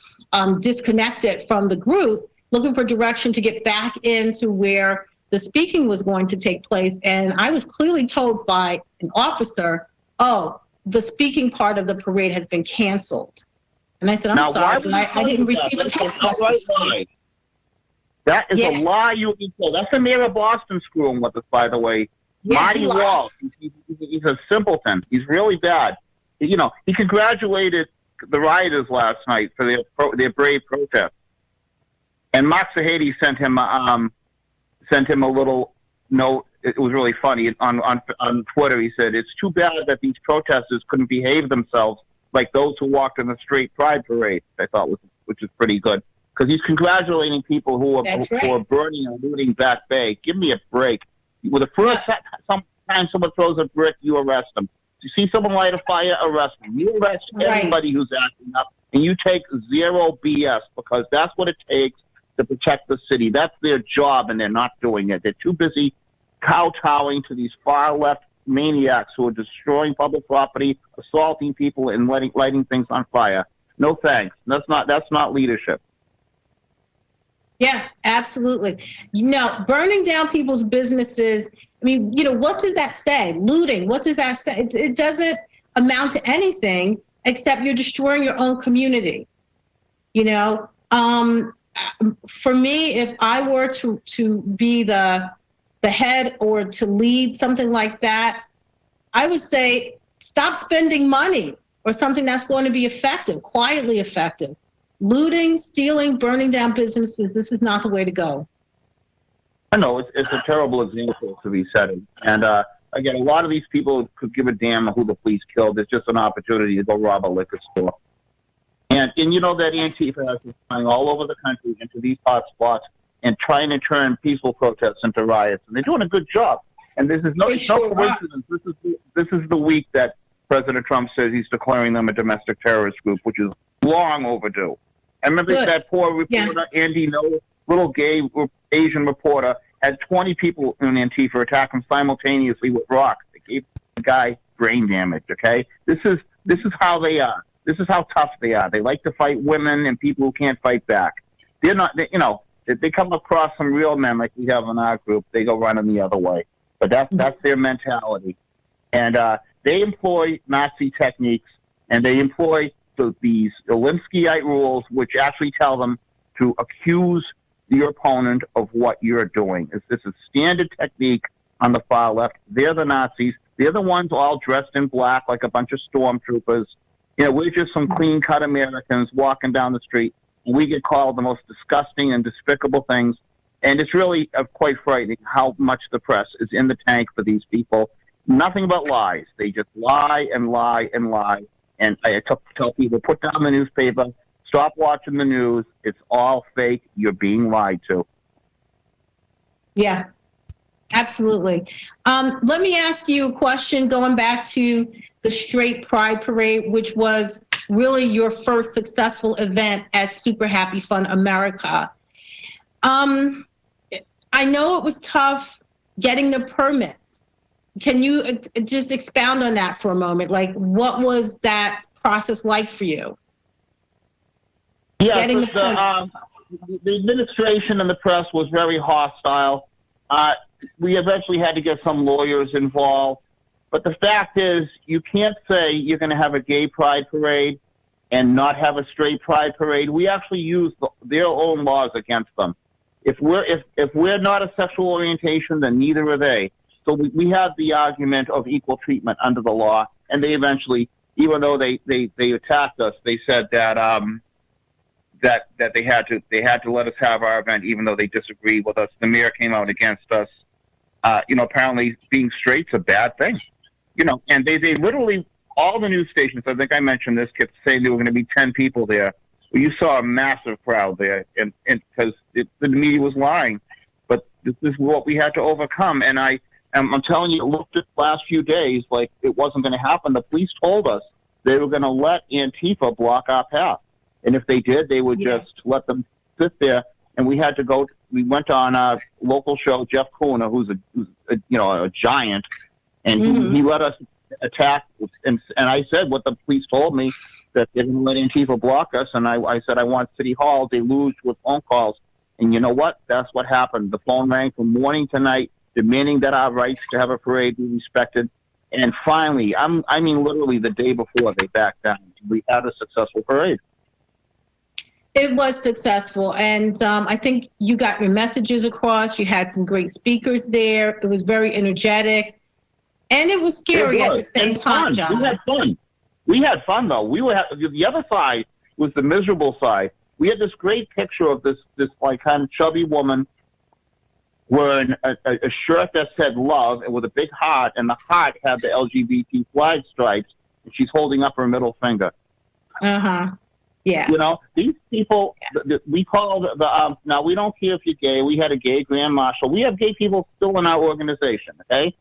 disconnected from the group, looking for direction to get back into where the speaking was going to take place. And I was clearly told by an officer, the speaking part of the parade has been canceled. And I said, I'm sorry, but I didn't receive a text message. That is a lie you have been told. That's the mayor of Boston screwing with us, by the way. Yeah, Marty Walsh, he's a simpleton. He's really bad. He congratulated the rioters last night for their brave protest. And Mark Sahady sent him a little note. It was really funny on Twitter. He said, "It's too bad that these protesters couldn't behave themselves like those who walked in the straight pride parade." I thought which is pretty good because he's congratulating people who are burning and looting Back Bay. Give me a break. With the first time someone throws a brick, you arrest them. You see someone light a fire, arrest them. You arrest everybody who's acting up, and you take zero BS, because that's what it takes to protect the city. That's their job, and they're not doing it. They're too busy kowtowing to these far-left maniacs who are destroying public property, assaulting people, and lighting things on fire. No thanks. That's not leadership. Yeah, absolutely. Burning down people's businesses, I mean, what does that say? Looting, what does that say? It doesn't amount to anything except you're destroying your own community. For me, if I were to be the head or to lead something like that, I would say stop spending money or something that's going to be effective, quietly effective. Looting, stealing, burning down businesses, this is not the way to go. I know, it's a terrible example to be setting. And again, a lot of these people could give a damn who the police killed. It's just an opportunity to go rob a liquor store. And you know that Antifa is flying all over the country into these hot spots and trying to turn peaceful protests into riots. And they're doing a good job. And this is no coincidence. This is the week that President Trump says he's declaring them a domestic terrorist group, which is long overdue. I remember that poor reporter, Andy No, little gay Asian reporter, had 20 people in Antifa attack him simultaneously with rocks. They gave the guy brain damage, okay? This is how they are. This is how tough they are. They like to fight women and people who can't fight back. They're not, they come across some real men like we have in our group, they go running the other way. But that's their mentality. And they employ Nazi techniques, and they employ these Olimpskyite rules, which actually tell them to accuse your opponent of what you're doing. This is standard technique on the far left. They're the Nazis. They're the ones all dressed in black like a bunch of stormtroopers. We're just some clean-cut Americans walking down the street, and we get called the most disgusting and despicable things. And it's really quite frightening how much the press is in the tank for these people. Nothing but lies. They just lie and lie and lie. And I tell people, put down the newspaper, stop watching the news. It's all fake. You're being lied to. Yeah, absolutely. Let me ask you a question going back to the Straight Pride Parade, which was really your first successful event as Super Happy Fun America. I know it was tough getting the permits. Can you just expound on that for a moment? Like, what was that process like for you? Yeah, the administration and the press was very hostile. We eventually had to get some lawyers involved. But the fact is, you can't say you're going to have a gay pride parade and not have a straight pride parade. We actually use their own laws against them. If we're not a sexual orientation, then neither are they. So we have the argument of equal treatment under the law, and they eventually, even though they attacked us, they said that that they had to let us have our event, even though they disagreed with us. The mayor came out against us. Apparently being straight's a bad thing. And they literally, all the news stations, I think I mentioned this, kept saying there were going to be 10 people there. Well, you saw a massive crowd there, and because the media was lying. But this is what we had to overcome, and I'm telling you, it looked at the last few days like it wasn't going to happen. The police told us they were going to let Antifa block our path. And if they did, they would just let them sit there. And we had to go. We went on a local show, Jeff Kuna, who's a giant, and he let us attack. And I said what the police told me, that they didn't let Antifa block us. And I said I want City Hall deluged with phone calls. And you know what? That's what happened. The phone rang from morning to night, demanding that our rights to have a parade be respected. And finally, I mean literally the day before, they backed down. We had a successful parade. It was successful, and I think you got your messages across. You had some great speakers there. It was very energetic, and it was scary at the same time, John. We had fun, though. The other side was the miserable side. We had this great picture of this like kind of chubby woman wearing a shirt that said love and with a big heart, and the heart had the LGBT flag stripes, and she's holding up her middle finger. Yeah. These people, we call now we don't care if you're gay. We had a gay grand marshal. We have gay people still in our organization, okay?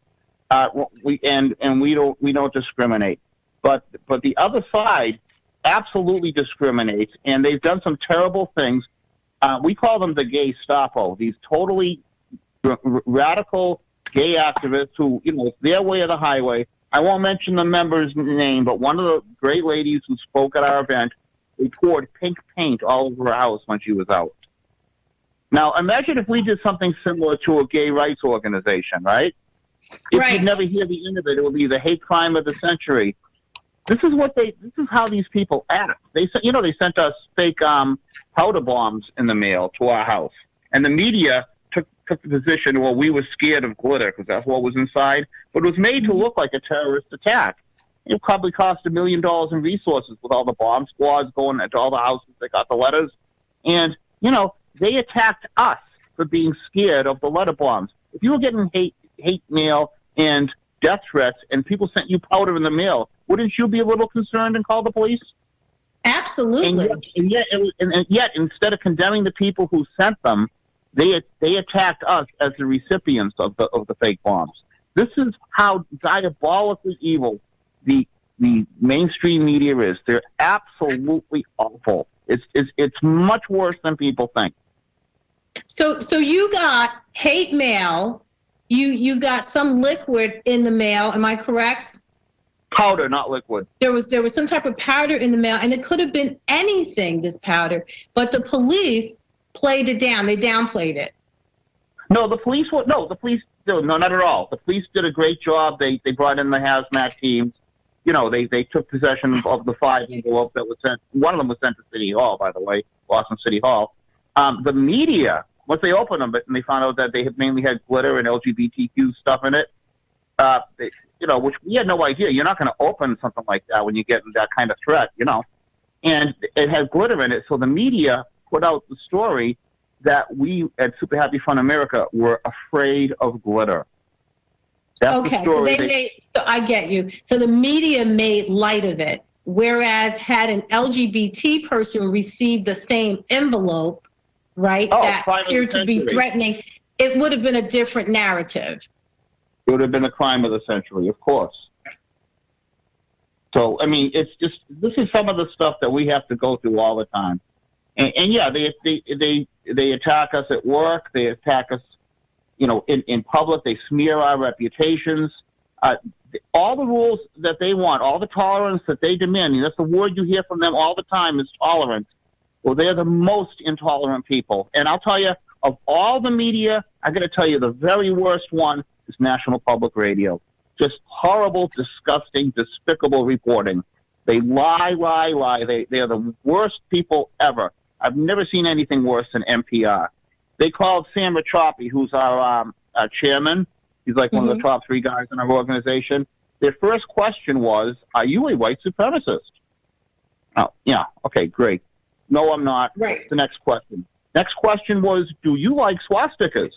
We don't discriminate. But the other side, absolutely discriminates, and they've done some terrible things. We call them the gay Stapo, these totally radical gay activists who, it's their way of the highway. I won't mention the member's name, but one of the great ladies who spoke at our event, they poured pink paint all over her house when she was out. Now, imagine if we did something similar to a gay rights organization, right? If you'd never hear the end of it, it would be the hate crime of the century. This is how these people act. They sent us fake powder bombs in the mail to our house, and the media took the position, well, we were scared of glitter because that's what was inside, but it was made to look like a terrorist attack. It probably cost $1 million in resources with all the bomb squads going into all the houses that got the letters, and they attacked us for being scared of the letter bombs. If you were getting hate mail and death threats, and people sent you powder in the mail, wouldn't you be a little concerned and call the police? Absolutely. And yet, instead of condemning the people who sent them, they attacked us as the recipients of the fake bombs. This is how diabolically evil the mainstream media is. They're absolutely awful. It's much worse than people think. So you got hate mail. You got some liquid in the mail. Am I correct? Powder, not liquid. There was some type of powder in the mail, and it could have been anything, this powder, but the police played it down. They downplayed it. No, not at all. The police did a great job. They brought in the hazmat teams. They took possession of the 5 envelopes that was sent. One of them was sent to City Hall, by the way, Boston City Hall. The media, once they opened them, and they found out that they had mainly had glitter and LGBTQ stuff in it, which we had no idea. You're not going to open something like that when you get that kind of threat, And it has glitter in it, so the media put out the story that we at Super Happy Fun America were afraid of glitter. That's okay, the story. So I get you. So the media made light of it, whereas had an LGBT person received the same envelope, right, that appeared to be threatening, it would have been a different narrative. It would have been a crime of the century, of course. So, I mean, this is some of the stuff that we have to go through all the time. And yeah, they attack us at work. They attack us, in public. They smear our reputations. All the rules that they want, all the tolerance that they demand, that's the word you hear from them all the time is tolerance. Well, they're the most intolerant people. And I'll tell you, of all the media, I'm going to tell you the very worst one is National Public Radio. Just horrible, disgusting, despicable reporting. They lie. They are the worst people ever. I've never seen anything worse than NPR. They called Sam Rachopi, who's our chairman. He's like one of the top 3 guys in our organization. Their first question was, are you a white supremacist? Oh, yeah. Okay, great. No, I'm not. Right. The next question. Next question was, do you like swastikas?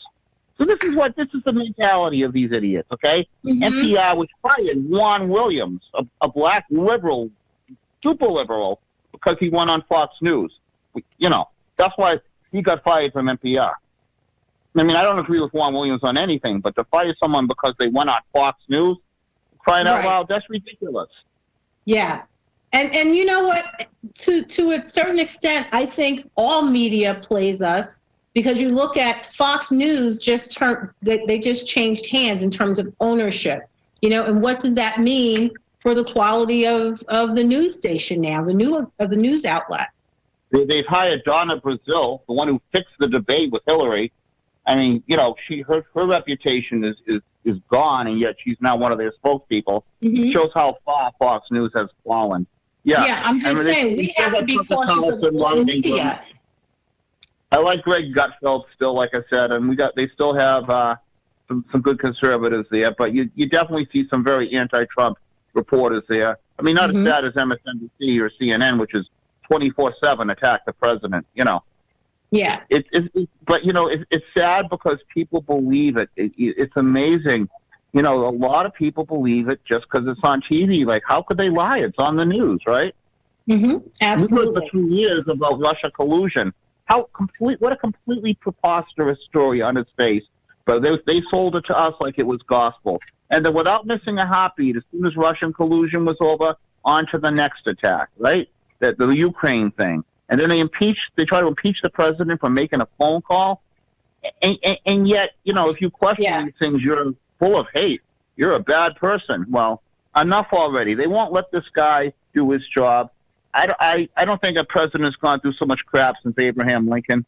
So this is the mentality of these idiots, okay? NPR was fired Juan Williams, a black liberal, super liberal, because he went on Fox News. That's why he got fired from NPR. I mean, I don't agree with Juan Williams on anything, but to fire someone because they went on Fox News, crying out loud, that's ridiculous. Yeah. And you know what? To a certain extent, I think all media plays us, because you look at Fox News they just changed hands in terms of ownership, and what does that mean for the quality of the news station now, the news outlet? They've hired Donna Brazil, the one who fixed the debate with Hillary. I mean, her reputation is gone, and yet she's now one of their spokespeople. It shows how far Fox News has fallen. Yeah, I'm just saying we have to be cautious of the media. I like Greg Gutfeld still, like I said, and they still have some good conservatives there, but you definitely see some very anti-Trump reporters there. I mean, not as bad as MSNBC or CNN, which is 24/7 attack the president. Yeah. But it's sad because people believe it. It's amazing. A lot of people believe it just because it's on TV. Like, how could they lie? It's on the news, right? Absolutely. We heard for 2 years about Russia collusion. What a completely preposterous story on its face. But they sold it to us like it was gospel. And then, without missing a heartbeat, as soon as Russian collusion was over, on to the next attack, right? the Ukraine thing, and then they try to impeach the president for making a phone call, and yet, if you question these things, you're full of hate. You're a bad person. Well, enough already. They won't let this guy do his job. I don't think a president's gone through so much crap since Abraham Lincoln,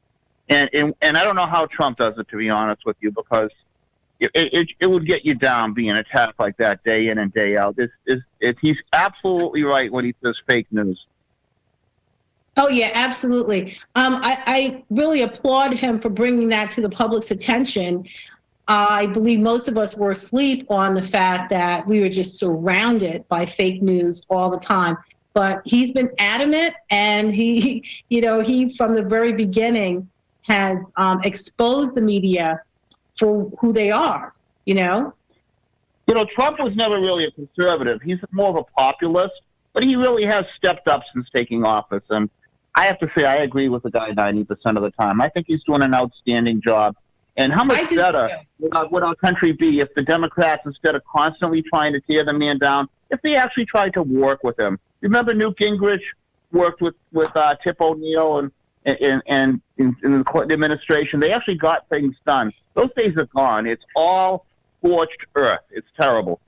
and I don't know how Trump does it, to be honest with you, because it would get you down being attacked like that day in and day out. He's absolutely right when he says fake news. Oh, yeah, absolutely. I really applaud him for bringing that to the public's attention. I believe most of us were asleep on the fact that we were just surrounded by fake news all the time. But he's been adamant, and he from the very beginning has exposed the media for who they are, Trump was never really a conservative. He's more of a populist, but he really has stepped up since taking office. And I have to say, I agree with the guy 90% of the time. I think he's doing an outstanding job. And how much better would our country be if the Democrats, instead of constantly trying to tear the man down, if they actually tried to work with him? Remember Newt Gingrich worked with Tip O'Neill and in the Clinton administration? They actually got things done. Those days are gone. It's all scorched earth. It's terrible.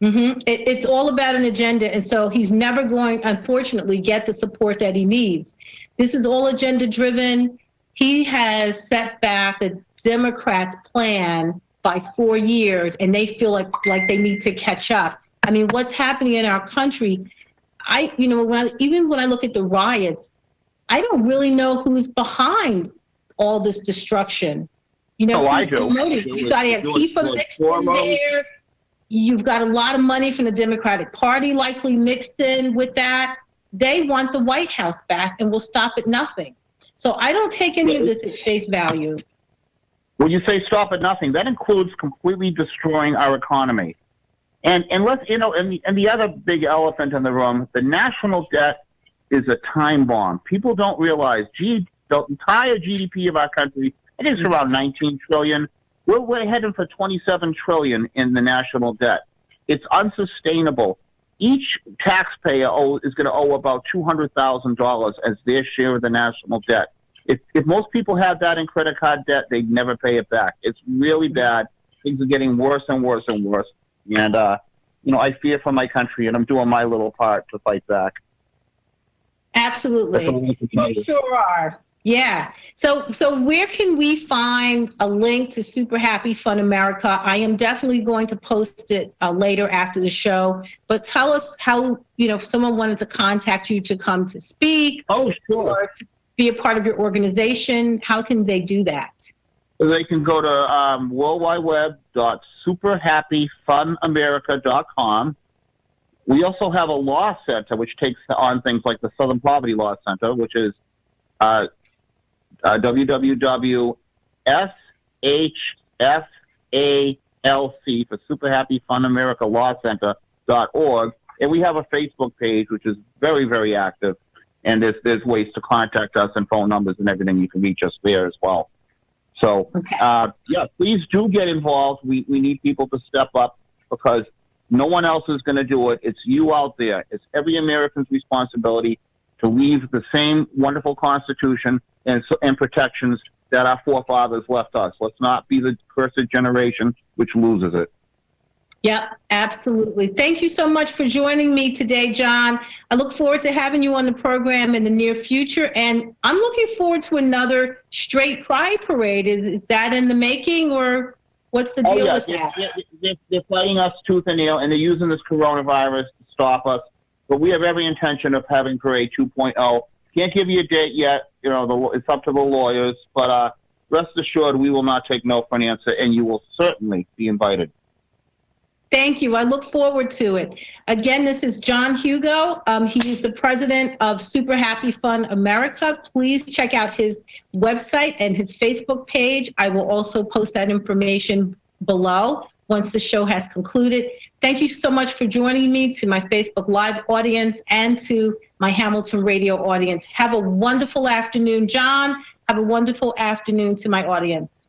Mm-hmm. It's all about an agenda, and so he's never going, unfortunately, get the support that he needs. This is all agenda-driven. He has set back the Democrats' plan by 4 years, and they feel like they need to catch up. I mean, what's happening in our country? Even when I look at the riots, I don't really know who's behind all this destruction. I do. You've got Antifa mixed in there. You've got a lot of money from the Democratic Party likely mixed in with that. They want the White House back and will stop at nothing. So I don't take any of this at face value. When you say stop at nothing, that includes completely destroying our economy. And let's, and the other big elephant in the room, the national debt is a time bomb. People don't realize, the entire GDP of our country, I think it's around 19 trillion. We're heading for 27 trillion in the national debt. It's unsustainable. Each taxpayer is going to owe about $200,000 as their share of the national debt. If most people have that in credit card debt, they never pay it back. It's really bad. Things are getting worse and worse and worse. And, I fear for my country, and I'm doing my little part to fight back. Absolutely. You sure are. Yeah. So where can we find a link to Super Happy Fun America? I am definitely going to post it later after the show. But tell us how, if someone wanted to contact you to come to speak, or to be a part of your organization, how can they do that? They can go to worldwideweb.superhappyfunamerica.com. We also have a law center which takes on things like the Southern Poverty Law Center, which is www.shfalc for Super Happy Fun America Law Center.org. And we have a Facebook page which is very, very active. And there's ways to contact us and phone numbers and everything. You can reach us there as well. So, please do get involved. We need people to step up because no one else is going to do it. It's you out there. It's every American's responsibility to leave the same wonderful Constitution and protections that our forefathers left us. Let's not be the cursed generation which loses it. Yep, absolutely. Thank you so much for joining me today, John. I look forward to having you on the program in the near future, and I'm looking forward to another straight pride parade. Is that in the making, or what's the deal with that? They're fighting us tooth and nail, and they're using this coronavirus to stop us. But we have every intention of having Parade 2.0. Can't give you a date yet. It's up to the lawyers. But rest assured, we will not take no for an answer, and you will certainly be invited. Thank you. I look forward to it. Again, this is John Hugo. He is the president of Super Happy Fun America. Please check out his website and his Facebook page. I will also post that information below once the show has concluded. Thank you so much for joining me, to my Facebook Live audience and to my Hamilton Radio audience. Have a wonderful afternoon, John. Have a wonderful afternoon to my audience.